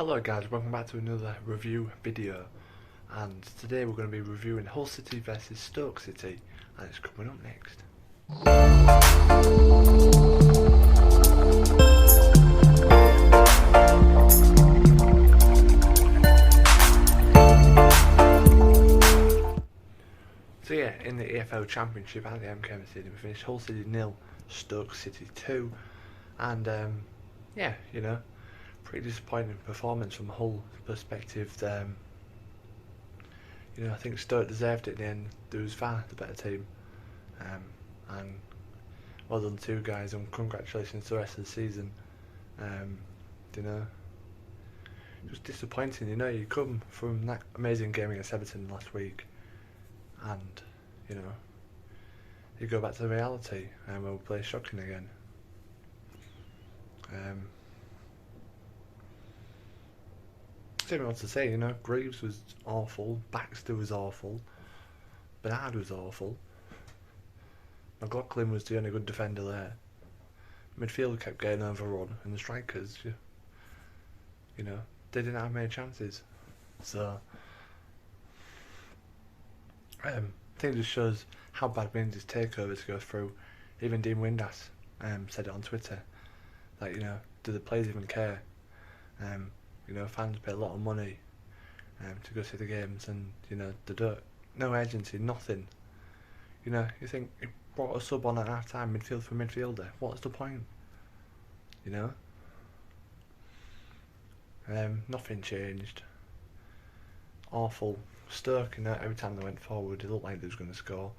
Hello guys, welcome back to another review video, and today we're going to be reviewing Hull City versus Stoke City, and it's coming up next. So yeah, in the EFL Championship at the MKM Stadium we finished Hull City 0, Stoke City 2, and yeah, pretty disappointing performance from Hull perspective. I think Stoke deserved it in the end. There was far the better team, and well done to you guys, and congratulations to the rest of the season. Just disappointing. You come from that amazing game against Everton last week, and you go back to reality, and we'll play shocking again. I don't know what to say. Greaves was awful, Baxter was awful, Bernard was awful, McLaughlin was the only good defender there. Midfield kept getting overrun, and the strikers, they didn't have many chances. So I think it just shows how bad Mindy's takeover to go through. Even Dean Windass said it on Twitter. Like, do the players even care? Fans pay a lot of money to go see the games, and they don't. No agency, nothing. You think you brought a sub on at half time, midfield for midfielder. What's the point? Nothing changed. Awful. Stoke, every time they went forward, it looked like they was going to score.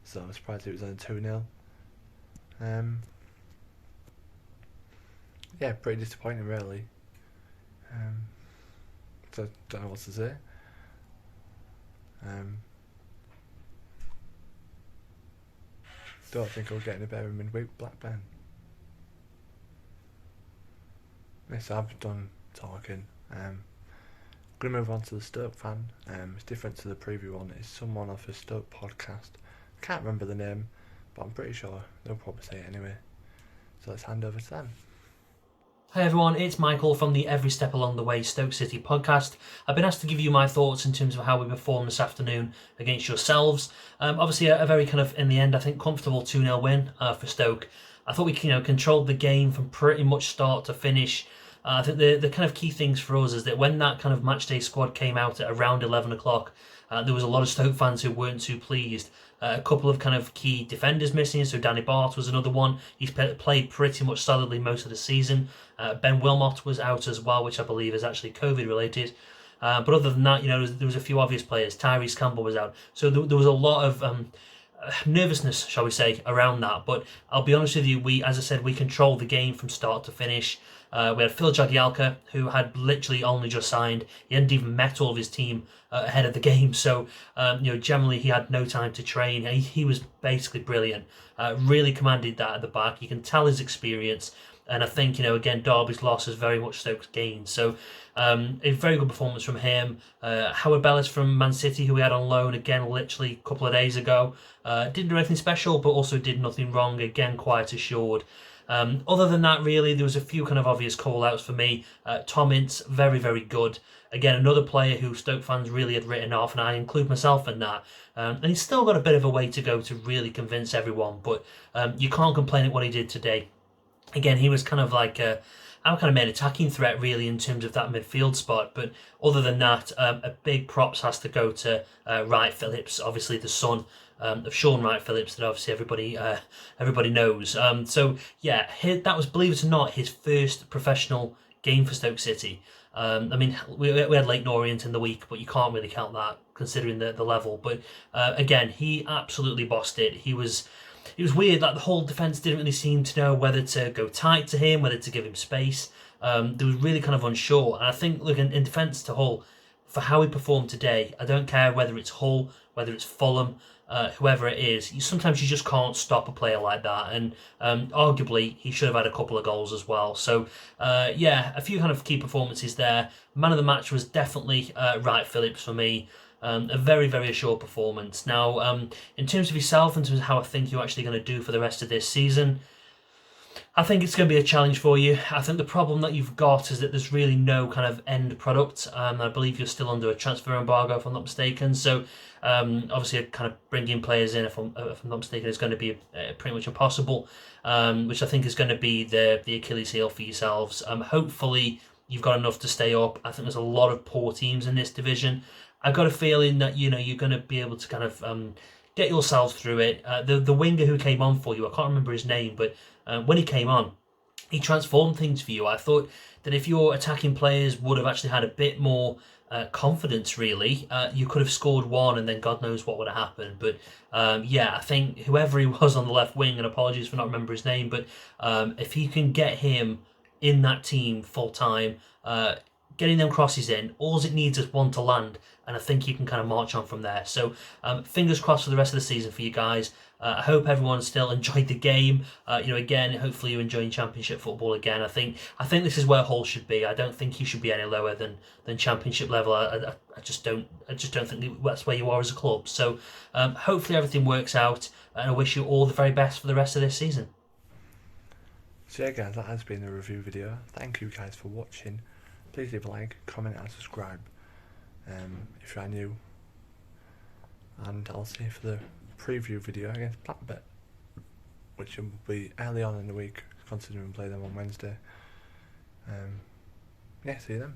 So I'm surprised it was only 2-0. Yeah, pretty disappointing, really. So don't know what to say. Don't think I'll get any better in midweek Blackburn. Yes, I've done talking. I'm going to move on to the Stoke fan. It's different to the preview one. It's someone off a Stoke podcast. I can't remember the name, but I'm pretty sure they'll probably say it anyway. So let's hand over to them. Hi everyone, it's Michael from the Every Step Along the Way Stoke City podcast. I've been asked to give you my thoughts in terms of how we performed this afternoon against yourselves. Obviously a very kind of, in the end, I think comfortable 2-0 win for Stoke. I thought we controlled the game from pretty much start to finish. I think the kind of key things for us is that when that kind of matchday squad came out at around 11 o'clock, there was a lot of Stoke fans who weren't too pleased. A couple of kind of key defenders missing, so Danny Bart was another one. He's played pretty much solidly most of the season. Ben Wilmot was out as well, which I believe is actually COVID related. But other than that, there was a few obvious players. Tyrese Campbell was out. So there was a lot of nervousness, shall we say, around that. But I'll be honest with you, as I said, we controlled the game from start to finish. We had Phil Jagielka, who had literally only just signed. He hadn't even met all of his team ahead of the game, so generally he had no time to train. He was basically brilliant. Really commanded that at the back. You can tell his experience, and I think again Derby's loss is very much Stoke's gain. So a very good performance from him. Howard Bellis from Man City, who we had on loan again literally a couple of days ago, didn't do anything special, but also did nothing wrong. Again, quite assured. Other than that, really, there was a few kind of obvious call-outs for me. Tom Ince, very, very good. Again, another player who Stoke fans really had written off, and I include myself in that. And he's still got a bit of a way to go to really convince everyone, but you can't complain at what he did today. Again, he was kind of like our kind of main attacking threat, really, in terms of that midfield spot. But other than that, a big props has to go to Wright Phillips, obviously the son of Sean Wright Phillips, that obviously everybody knows. So yeah, that was, believe it or not, his first professional game for Stoke City. We had Leyton Orient in the week, but you can't really count that considering the level. But again, he absolutely bossed it. It was weird, like the whole defence didn't really seem to know whether to go tight to him, whether to give him space. They were really kind of unsure. And I think, look, in defence to Hull, for how he performed today, I don't care whether it's Hull, whether it's Fulham, whoever it is, sometimes you just can't stop a player like that, and arguably he should have had a couple of goals as well. So yeah, a few kind of key performances there. Man of the match was definitely Wright Phillips for me. A very, very assured performance. Now, in terms of yourself, in terms of how I think you're actually going to do for the rest of this season, I think it's going to be a challenge for you. I think the problem that you've got is that there's really no kind of end product. I believe you're still under a transfer embargo, if I'm not mistaken. So, obviously, kind of bringing players in, if I'm not mistaken, is going to be pretty much impossible. Which I think is going to be the Achilles heel for yourselves. Hopefully, you've got enough to stay up. I think there's a lot of poor teams in this division. I've got a feeling that you're going to be able to kind of get yourselves through it. The winger who came on for you, I can't remember his name, but when he came on, he transformed things for you. I thought that if your attacking players would have actually had a bit more confidence, really, you could have scored one, and then God knows what would have happened. But yeah, I think whoever he was on the left wing, and apologies for not remembering his name, but if he can get him in that team full time, getting them crosses in, all it needs is one to land, and I think you can kind of march on from there. So fingers crossed for the rest of the season for you guys. I hope everyone still enjoyed the game. Again, hopefully you're enjoying Championship football again. I think this is where Hull should be. I don't think you should be any lower than Championship level. I just don't think that's where you are as a club. So hopefully everything works out, and I wish you all the very best for the rest of this season. So yeah guys, that has been the review video. Thank you guys for watching. Please leave a like, comment and subscribe if you are new. And I'll see you for the preview video against Blackburn, which will be early on in the week, considering we play them on Wednesday. Yeah, see you then.